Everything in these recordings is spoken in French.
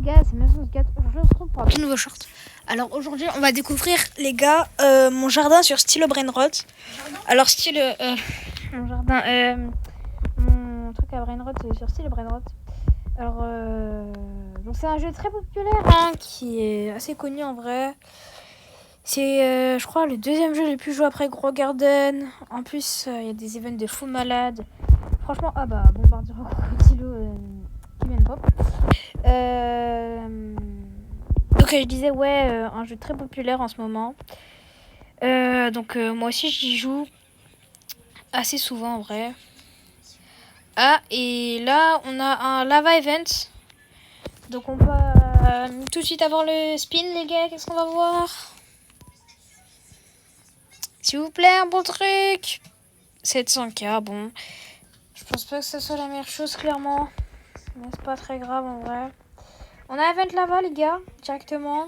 gars, c'est Mason4. Aujourd'hui, on se retrouve pour un tout nouveau short. Alors aujourd'hui, on va découvrir, les gars, mon jardin sur stylo Brainrot. Alors mon truc à Brainrot, c'est sur stylo Brainrot. Alors, donc c'est un jeu très populaire, hein, qui est assez connu en vrai. C'est, je crois, le deuxième jeu le plus joué après Grow Garden. En plus, il y a des events de fou malades. Franchement, Bombardier Crocodilo qui vient de pop. Donc je disais, un jeu très populaire en ce moment. Moi aussi j'y joue assez souvent en vrai. Ah, et là on a un lava event. Donc on va tout de suite avoir le spin, les gars. Qu'est-ce qu'on va voir? S'il vous plaît, un bon truc. 700k, bon. Je pense pas que ce soit la meilleure chose, clairement. Mais c'est pas très grave en vrai. On a event lava, les gars, directement.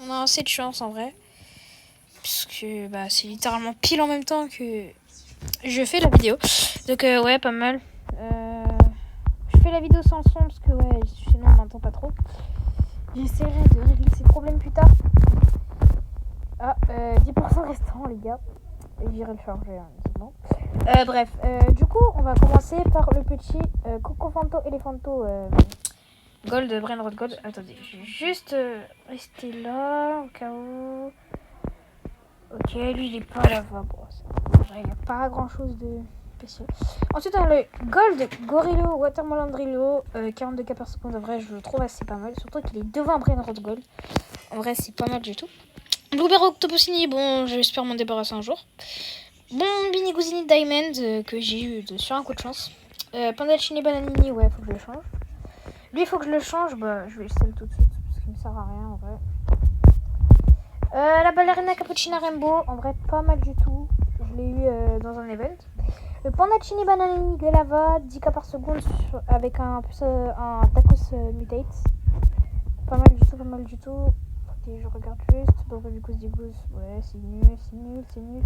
On a assez de chance en vrai. Puisque c'est littéralement pile en même temps que je fais la vidéo. Donc pas mal. Je fais la vidéo sans le son parce que sinon on m'entend pas trop. J'essaierai de régler ces problèmes plus tard. 10% restant, les gars. Et j'irai le charger, maintenant. Du coup, on va commencer par le petit Cocofanto Elephanto Gold, Brainrot Gold. Attendez, je vais juste rester là au cas où. Ok, lui il est pas là-bas. Bon, il n'y a pas grand chose de spécial. Ensuite, on a le Gold Gorillo Watermelon Drillo, 42k par seconde. En vrai, je le trouve assez pas mal. Surtout qu'il est devant Brainrot Gold. En vrai, c'est pas mal du tout. Blueberry Octopusini, bon, j'espère m'en débarrasser un jour. Bon, Biniguzini Diamond, que j'ai eu sur un coup de chance. Pandalcini Bananini, faut que je le change. Lui, il faut que je le change. Je vais le sell tout de suite parce qu'il me sert à rien en vrai. La ballerina Cappuccina Rainbow, en vrai pas mal du tout. Je l'ai eu dans un event. Le Pandacini Bananini de lava, 10k par seconde avec un tacos mutate. Pas mal du tout. Ok, je regarde juste. Because des goose. Ouais, c'est nul.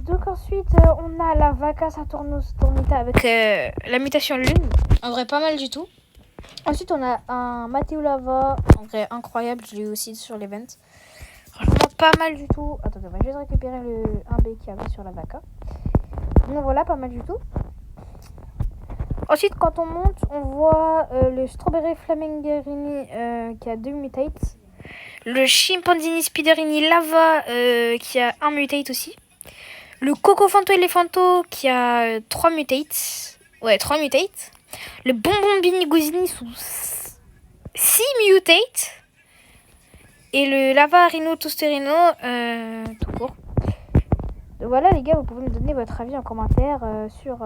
Donc ensuite, on a la Vaca Saturnus Tornita avec la mutation lune. En vrai pas mal du tout. Ensuite, on a un Matteo Lava, en vrai incroyable, je l'ai eu aussi sur l'event. Franchement, pas mal du tout. Attendez, on va juste récupérer le 1B qu'il y avait sur la Vaca. Donc voilà, pas mal du tout. Ensuite, quand on monte, on voit le Strawberry Flamingerini qui a 2 mutates. Le Chimpanzini Spiderini Lava qui a 1 mutate aussi. Le Cocofanto Elephanto qui a 3 mutates. Ouais, 3 mutates. Le Bonbon Biniguzini sous 6 mutates. Et le Lava Rhino Tosterino tout court. Donc voilà, les gars, vous pouvez me donner votre avis en commentaire sur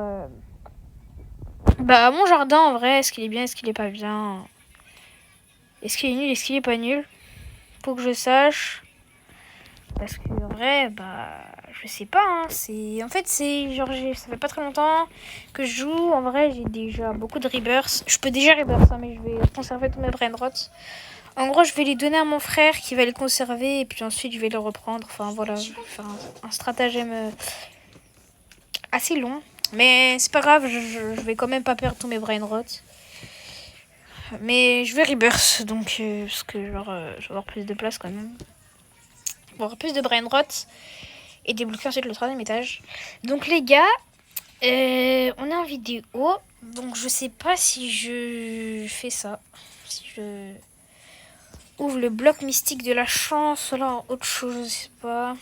mon jardin en vrai. Est-ce qu'il est bien, est-ce qu'il est pas bien? Est-ce qu'il est nul, est-ce qu'il est pas nul? Faut que je sache. Parce que en vrai, je sais pas, hein. En fait, ça fait pas très longtemps que je joue. En vrai, j'ai déjà beaucoup de rebirths. Je peux déjà rebirth, mais je vais conserver tous mes Brainrots. En gros, je vais les donner à mon frère qui va les conserver et puis ensuite je vais les reprendre. Enfin voilà, je vais faire un stratagème assez long. Mais c'est pas grave, je vais quand même pas perdre tous mes Brainrots. Mais je vais rebirth, donc parce que je vais avoir plus de place quand même. Je vais avoir plus de Brainrots et débloquer ensuite le 3e étage. Donc les gars, on est en vidéo. Donc je sais pas si je fais ça. Si je ouvre le bloc mystique de la chance, alors autre chose, je sais pas.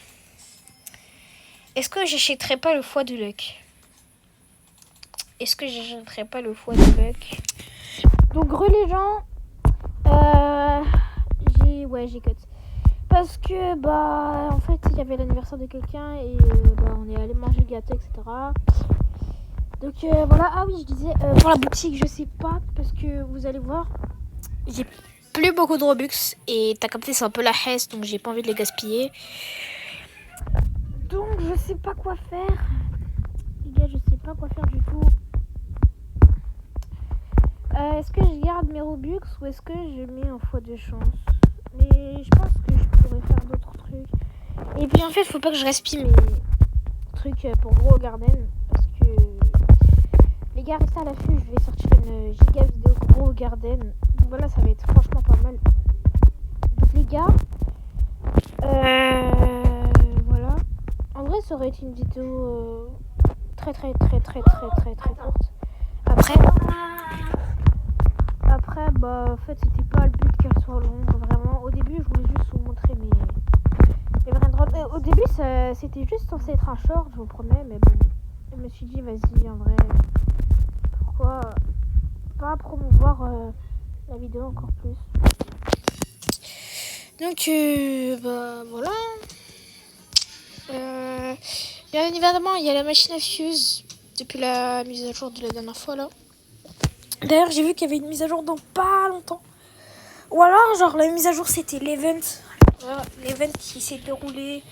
Est-ce que j'achèterais pas le foie de luck? Donc les gens, j'ai cut. Parce que en fait il y avait l'anniversaire de quelqu'un et on est allé manger le gâteau, etc. Donc voilà, je disais pour la boutique, je sais pas, parce que vous allez voir, j'ai plus beaucoup de Robux et t'as capté, c'est un peu la hesse, donc j'ai pas envie de les gaspiller. Donc je sais pas quoi faire. Les gars, je sais pas quoi faire du tout. Est-ce que je garde mes Robux ou est-ce que je mets un fois de chance? Mais je pense que je pourrais faire d'autres trucs. Et puis en fait, faut pas que je gaspille mes trucs pour Grow Garden. Parce que les gars, restez à l'affût. Je vais sortir une giga vidéo gros garden. Donc voilà, ça va être franchement pas mal. Donc les gars, voilà. En vrai, ça aurait été une vidéo très courte. Après, bah, en fait, c'était pas le but qu'elle soit longue, vraiment. Au début, je voulais juste vous montrer mes brain rot. Au début, c'était juste censé être un short, je vous promets, mais bon. Je me suis dit, vas-y, en vrai, pourquoi pas promouvoir la vidéo encore plus. Donc, bah, voilà. Bien évidemment, il y a la machine à fuse depuis la mise à jour de la dernière fois, là. D'ailleurs, j'ai vu qu'il y avait une mise à jour dans pas longtemps. Ou alors, genre, la mise à jour, c'était l'event. Voilà, l'event qui s'est déroulé.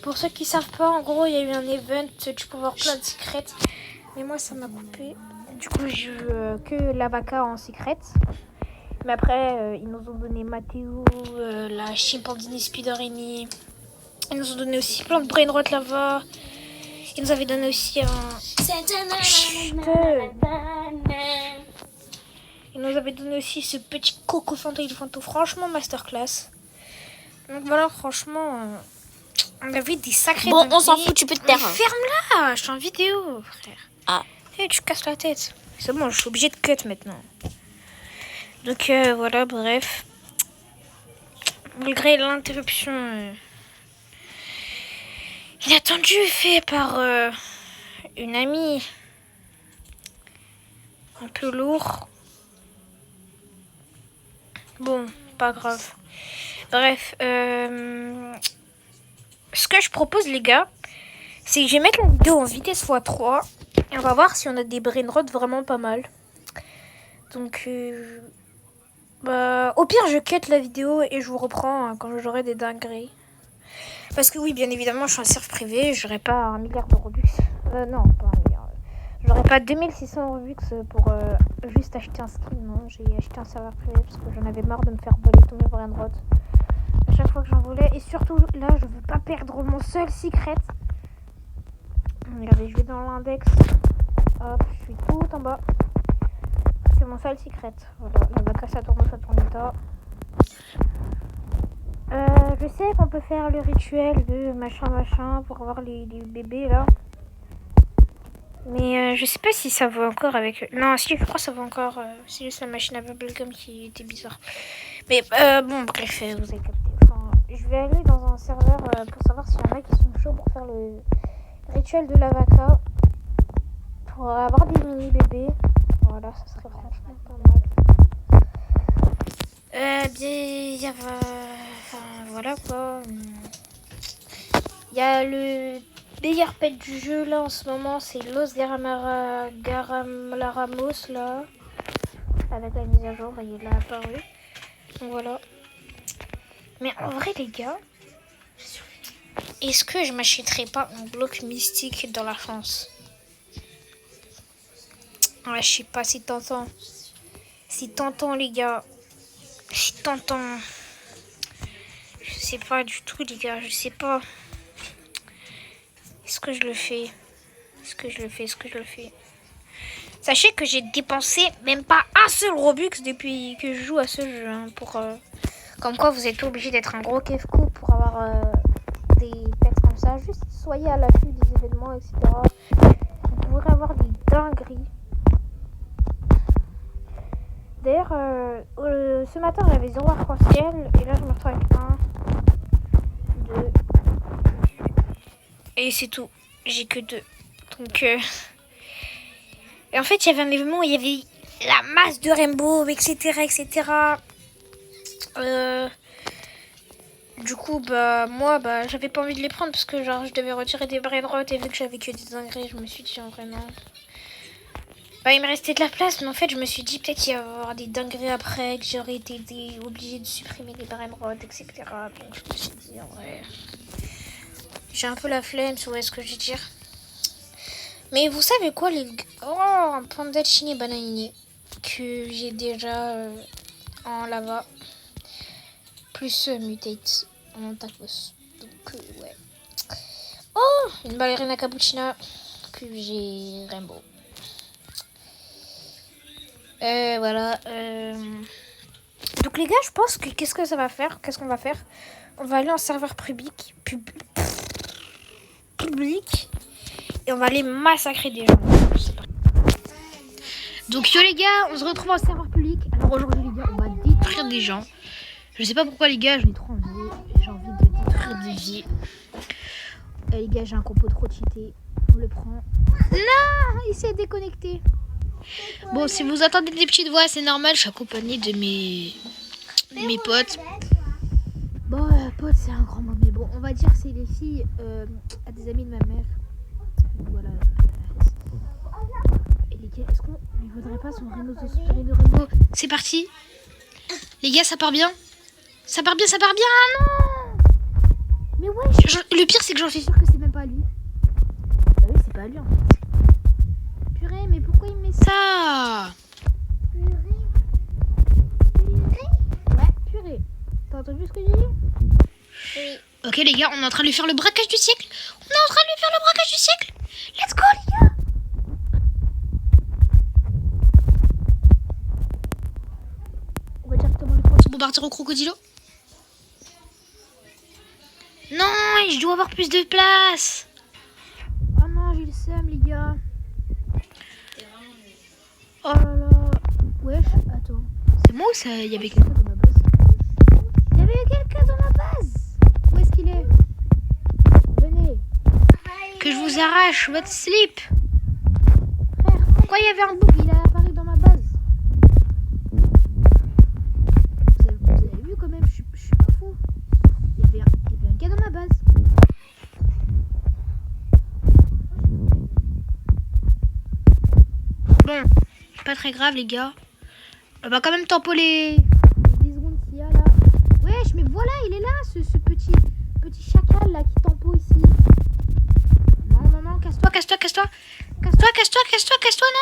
Pour ceux qui savent pas, en gros, il y a eu un event. Tu peux voir plein de secrets. Mais moi, ça m'a coupé. Du coup, j'ai eu que la vaca en secret. Mais après, ils nous ont donné Mathéo, la chimpanzini Spiderini. Ils nous ont donné aussi plein de brain rot là-bas. Ils nous avaient donné aussi un... Ils nous avaient donné aussi ce petit coco fanto. Franchement, masterclass. Donc voilà, franchement, on avait des sacrés... Bon, on s'en fout, tu peux te taire. Ferme-la, je suis en vidéo, frère. Ah. Hey, tu casses la tête. C'est bon, je suis obligée de cut maintenant. Donc voilà, bref. Malgré l'interruption inattendue faite par une amie un peu lourd. Bon, pas grave. Bref, ce que je propose les gars, c'est que je vais mettre la vidéo en vitesse x3 et on va voir si on a des brain rot vraiment pas mal. Donc, bah, au pire, je cut la vidéo et je vous reprends quand j'aurai des dingueries. Parce que oui, bien évidemment, je suis un serveur privé, j'aurai pas 1 milliard de Robux. Non, pas 1 milliard. J'aurais pas 2600 Robux pour juste acheter un skin, non. J'ai acheté un serveur privé parce que j'en avais marre de me faire voler tous mes brain rot. À chaque fois que j'en volais. Et surtout, là, je veux pas perdre mon seul secret. Regardez, je vais dans l'index. Hop, je suis tout en bas. C'est mon seul secret. Voilà, la vaca Saturnita. Je sais qu'on peut faire le rituel de machin pour avoir les bébés là. Mais je sais pas si ça vaut encore avec... Non, si, je crois que ça vaut encore. C'est juste la machine à bubblegum qui était bizarre. Mais bon, bref, vous avez capté. Enfin, je vais aller dans un serveur pour savoir s'il y en a qui sont chauds pour faire le rituel de la vaca. Pour avoir des mini-bébés. Voilà, ça serait franchement pas mal. Voilà quoi. Il y a le meilleur pet du jeu là en ce moment, c'est Los Garamlaramos là. Avec la mise à jour, il est apparu. Donc voilà. Mais en vrai les gars, est-ce que je m'achèterais pas un bloc mystique dans la France? Ouais, je sais pas si t'entends. Si t'entends les gars. Si t'entends. Je sais pas du tout les gars, je sais pas. Est-ce que je le fais? Sachez que j'ai dépensé même pas un seul Robux depuis que je joue à ce jeu. Hein, pour, comme quoi vous êtes obligé d'être un gros kefkou pour avoir des pets comme ça. Juste soyez à l'affût des événements, etc. Vous pourrez avoir des dingueries. D'ailleurs, ce matin j'avais 0 arc-en-ciel et là je me retrouve avec 1, 2 et c'est tout. J'ai que 2. Donc, et en fait, il y avait un événement où il y avait la masse de rainbow, etc. Du coup, bah, moi, bah, j'avais pas envie de les prendre parce que, genre, je devais retirer des brain rot et vu que j'avais que des dingueries, je me suis dit, en vrai, non. Bah, il me restait de la place, mais en fait, je me suis dit, peut-être qu'il y avoir des dingueries après, que j'aurais été obligée de supprimer les brain rot, etc. Donc, je me suis dit, en vrai, j'ai un peu la flemme, tu vois ce que je veux dire. Mais vous savez quoi, les gars? Oh, un panda chini bananini que j'ai déjà en lava. Plus mutate en tacos. Donc, ouais. Oh, une ballerina cappuccina que j'ai rainbow. Voilà. Donc les gars, je pense que qu'est-ce qu'on va faire? On va aller en serveur public. Et on va aller massacrer des gens. Donc yo les gars, on se retrouve en serveur public. Alors aujourd'hui les gars, on va détruire des gens. Je sais pas pourquoi les gars, j'en ai trop envie. J'ai envie de détruire des vies. Les gars, j'ai un compo trop cheaté. On le prend. Non, il s'est déconnecté. Bon, si vous entendez des petites voix, c'est normal. Je suis accompagnée de mes potes. Bon, potes, c'est un grand mot. Mais bon, on va dire que c'est les filles à des amis de ma mère. Donc, voilà. Et les gars, est-ce qu'on ne voudrait pas son Renault Rainbow? C'est parti. Les gars, ça part bien. Ça part bien. Ah non! Mais ouais, le pire, c'est que j'en suis sûre que c'est même pas lui. Bah oui, c'est pas lui en fait. Purée, mais pourquoi il met ça? Ouais, purée. T'as entendu ce que j'ai dit? Oui. Ok les gars, on est en train de lui faire le braquage du siècle. Let's go les gars. On va directement le prendre. Bombardier au crocodilo. Non, je dois avoir plus de place. Oh non, j'ai le seum les gars. Oh là là. Wesh, attends. C'est moi ou ça? Il y avait quelqu'un dans ma base? Il y avait quelqu'un dans ma base. Où est-ce qu'il est? Venez. Que je vous arrache votre slip. Frère, pourquoi il y avait un bug? Il a apparu dans ma base. Vous avez vu quand même, je suis pas fou. Il y avait un gars dans ma base. Bon, pas très grave les gars. On va quand même tamponner les 10 secondes qu'il y a là. Wesh, mais voilà, il est là, ce petit chacal là qui tempo ici. Non, casse-toi. Non.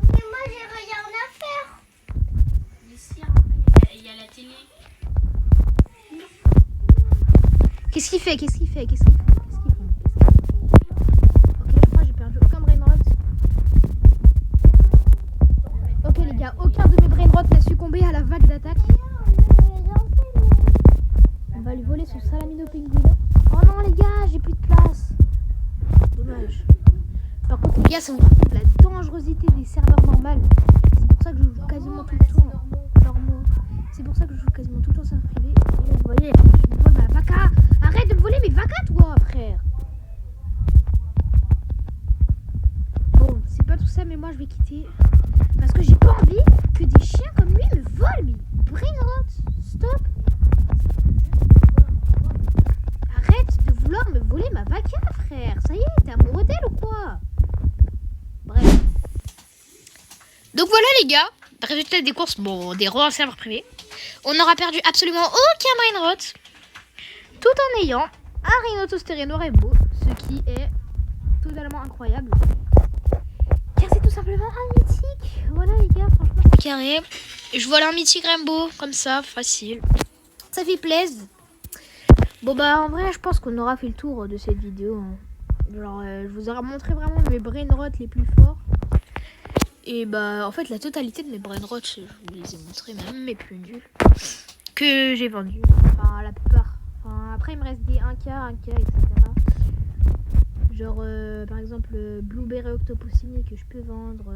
Mais moi j'ai rien à faire. Mais si, il y a la télé. Qu'est-ce qu'il fait? Ok, je crois que j'ai perdu aucun brainrot. Ok les gars, aucun de mes brainrots n'a succombé à la vague d'attaque. On va lui voler son salamino pinguino. Oh non les gars, j'ai plus de place. Dommage. Par contre les gars, ça vous prouve la dangerosité des serveurs normaux. C'est pour ça que je joue quasiment tout le temps normaux. C'est pour ça que je joue quasiment tout le temps serveur privé. Et là, vous voyez, il vole ma vaca. Arrête de me voler mes vacas toi, frère. Bon, c'est pas tout ça, mais moi je vais quitter. Parce que j'ai pas envie que des chiens comme lui me volent. Mais brainrot, stop. Arrête de vouloir me voler ma vaca, frère. Ça y est, t'es amoureux d'elle ou quoi? Bref. Donc voilà les gars, résultat des courses, bon, des rois en serveur privé. On n'aura perdu absolument aucun brainrot, tout en ayant un Rhinotosterino Rainbow, ce qui est totalement incroyable. Car c'est tout simplement un mythique. Voilà les gars, franchement c'est carré. Je vole un mythique Rainbow, comme ça, facile. Ça fait plaisir. Bon bah en vrai je pense qu'on aura fait le tour de cette vidéo. Genre je vous aurai montré vraiment mes brainrots les plus forts. Et bah en fait la totalité de mes brainrots, je vous les ai montrés, même mes plus nuls. Que j'ai vendus. Enfin la plupart. Enfin, après il me reste des 1K, etc. Genre par exemple Blueberry Octopussini que je peux vendre.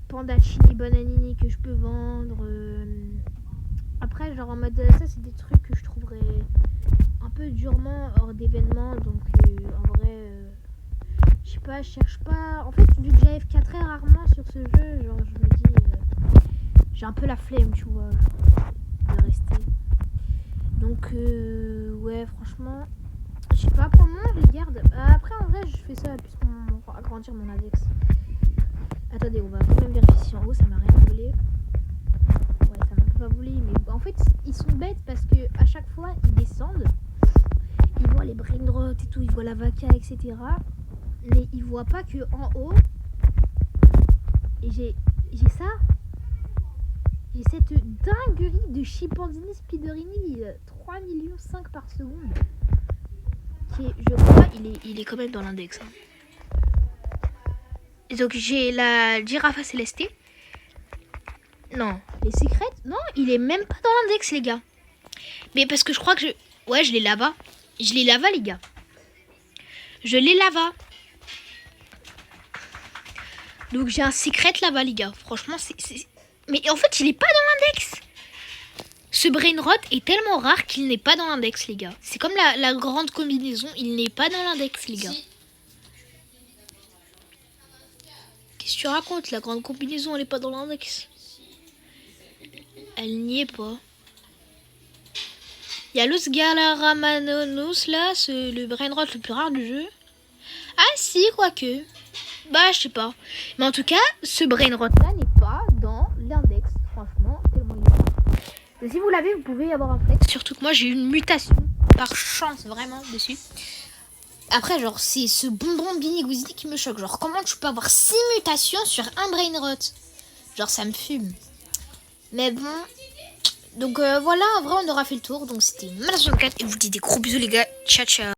Pandachini Bonanini que je peux vendre. Après genre en mode ça c'est des trucs que je trouverais un peu durement hors d'événement. Donc en vrai je sais pas, je cherche pas. En fait vu que j'AFK très rarement sur ce jeu, genre je me dis j'ai un peu la flemme tu vois de rester. Donc ouais franchement je sais pas, pour moi je les garde. Après en vrai je fais ça pour agrandir mon index. Attendez, on va quand même vérifier si en haut ça m'a rien volé. Ouais, ça m'a pas volé, mais en fait ils sont bêtes parce que à chaque fois ils descendent, ils voient les brainrots et tout, ils voient la vaca, etc. Mais ils voient pas que en haut, et j'ai ça, j'ai cette dinguerie de chimpanzini spiderini 3,5 millions par seconde je crois, il est quand même dans l'index. Hein. Donc j'ai la girafe céleste. Non, les secrets. Non, il est même pas dans l'index, les gars. Mais parce que je crois que ouais, je les lava. Je les lava, les gars. Je les lava. Donc j'ai un secret là-bas, les gars. Franchement, c'est... Mais en fait, il est pas dans l'index. Ce brainrot est tellement rare qu'il n'est pas dans l'index, les gars. C'est comme la grande combinaison. Il n'est pas dans l'index, les gars. Qu'est-ce que tu racontes? La grande combinaison, elle n'est pas dans l'index. Elle n'y est pas. Il y a Los Galaramanos, là, le brainrot le plus rare du jeu. Ah si, quoique. Bah, je sais pas. Mais en tout cas, ce brainrot-là n'est pas dans l'index. Franchement, tellement il est rare. Et si vous l'avez, vous pouvez y avoir un flex. Surtout que moi, j'ai eu une mutation par chance, vraiment, dessus. Après, genre, c'est ce bonbon Bini Gouzidi qui me choque. Genre, comment tu peux avoir 6 mutations sur un brainrot? Genre, ça me fume. Mais bon... Donc voilà, en vrai, on aura fait le tour. Donc c'était Mana64 et je vous dis des gros bisous, les gars. Ciao, ciao.